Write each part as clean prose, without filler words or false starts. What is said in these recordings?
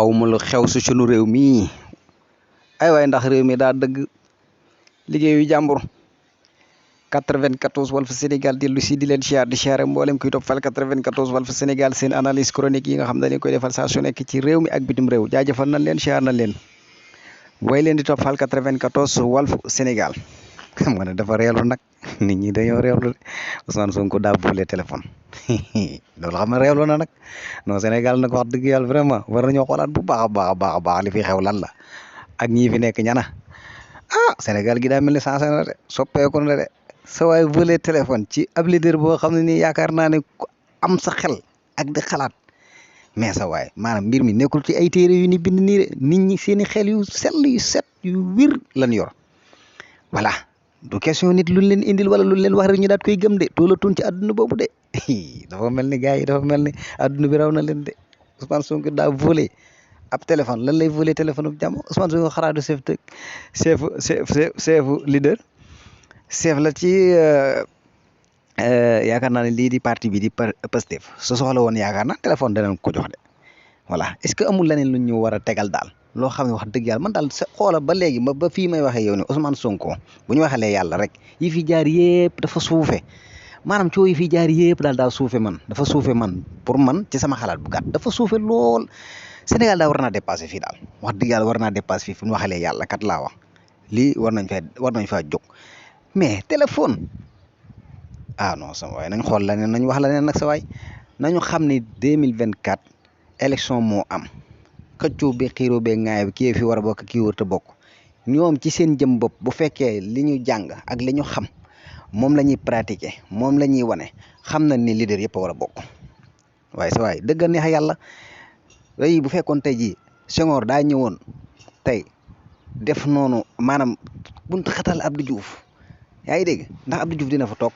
xawma lu xew si sunu réew mi ay waay ndax réew mi daa dëgg liggéeyu jàmbur 94 Walf Sénégal dellu si di leen siyaar di siyaare mboolem kuy toppal 94 Walf Sénégal seen analyse chronique yi nga xam ne dañu koy defal saa su nekk ci réew mi ak bitim réew jaajëfal nañ leen siyaar nañ leen way leen di toppal 94 Walf Sénégal xam nga ne dafa reelu nag nit ñi dañoo reelu Ousmane Sonko daa buule téléphone loolu xam ne reelu na nag non Sénégal nag wax dëgg yàlla vraiment war nañoo xoolaat bu baax a baax li fi xew lan la ak ñii fi nekk ñana Sénégal gi daa mel ni sensé na de soppeeku na de sa waay buule téléphone ci ab leader boo xam ne nii yaakaar naa ne ku am sa xel ak di xalaat mais sa waay maanaam mbir mi nekkul ci ay téere yu ni bind nii de nit ñi seeni xel yu sell yu set yu wir lan yor voilà du question nit luñ leen indil wala luñ leen wax rek ñu daat koy gëm de toolatuñ ci àdduna boobu de dafa mel ni gars yi dafa mel ni àdduna bi raw na leen de Ousmane Sonko daa volé ab téléphone lan lay volé téléphone bu jàmm Ousmane Sonko xaraatu chef leader chef la ci yaakaar naa ne lii di parti bi di Pastef su soxla woon yaakaar naa téléphone danañ ko jox de voilà est-ce que amul leneen lu ñu war a tegal daal loo xam ne wax dëgg yàlla man daal xoola ba léegi ba fii may waxee yow ne Ousmane Sonko bu ñu waxalee yàlla rek yi fi jaar yëpp dafa suufe maanaam coow yi fi jaar yëpp daal suufe man dafa suufe man pour man ci sama xalaat bu gàtt dafa suufe lool Sénégal daal war naa dépassé fii daal wax dëgg yàlla war naa dépassé fii fu ñu waxalee yàlla kat laa wax lii war nañ faa jóg mais téléphone non sama waay nañ xool la ne nañ wax la ne nag sa waay nañu xam ne 2024 élection moo am xëccoo bi xiiroo bee ŋaay bi kii fi war a bokk kii wër te bokk ñoom ci seen jëm bopp bu fekkee li ñu jàng ak li ñu xam moom la ñuy pratiquer moom la ñuy wane xam na ni leader yëpp a war a bokk waaye sa waay dëgg neex yàlla bu fekkoon tey jii Senghor daa ñëwoon tey def noonu maanaam buntu xatal Abdou Diouf yaa ngi dégg ndax Abdou Diouf dina fa toog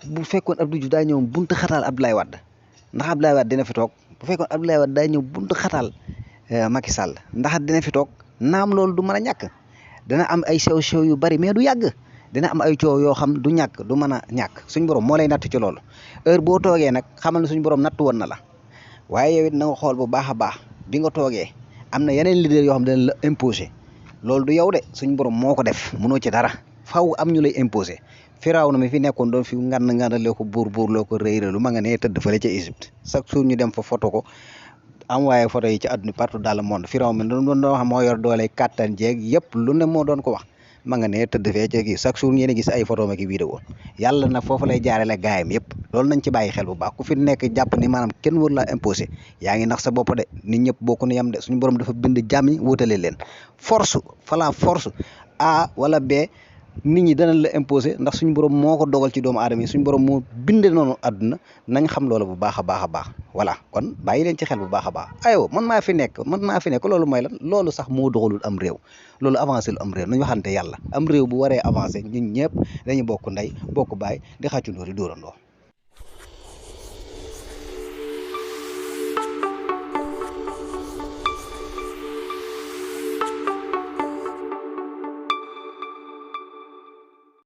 bu fekkoon Abdou Diouf daa ñëw buntu xatal Abdoulaye Wade ndax Abdoulaye Wade dina fi toog bu fekkoon Abdoulaye Wade daa ñëw buntu xatal Macky Sall ndax dina fi toog naam loolu du mën a ñàkk dina am ay sew yu bari mais du yàgg dina am ay coow yoo xam du ñàkk du mën a ñàkk suñ borom moo lay natt ci loolu heure boo toogee nag xamal ne suñ borom natt woon na la waaye yow it na nga xool bu baax a baax bi nga toogee am na yeneen leader yoo xam ne dañ la imposé loolu du yow de suñ borom moo ko def mënoo ci dara faw am ñu lay imposé Firawna mi fi nekkoon doon fi ngandale ko buur loo ko réyralu ma nga ne tëdd fële ca Égypte chaque jour ñu dem fa photo ko envoyé photo yi ci àdduna partout dans le monde Firawna doon wax moo yor doole kàttan jeeg yëpp lu ne moo doon ko wax ma nga ne tëdd fee ca gi chaque jour ngeen gis ay photo ma ki vidéo yàlla nag foofu lay jaarale gaayam yëpp loolu nañ ci bàyyi xel bu baax ku fi nekk jàpp ni maanaam kenn wër laa imposé yaa ngi nax sa bopp de nit ñëpp bokku ne yam de suñu borom dafa bind jàmm yi wutale leen force A wala B nit ñi danañ la imposé ndax suñu borom moo ko dogal ci doomu aadama yi suñu borom moo binde noonu àdduna nañ xam loolu bu baax a baax voilà kon bàyyi leen ci xel bu baax a baax aywa man maa fi nekk loolu mooy lan loolu sax moo doxalul am réew loolu avancé lu am réew nañu waxante yàlla am réew bu waree avancé ñun ñëpp dañuy bokk ndey bokk baay di xàccundoo di dóorandoo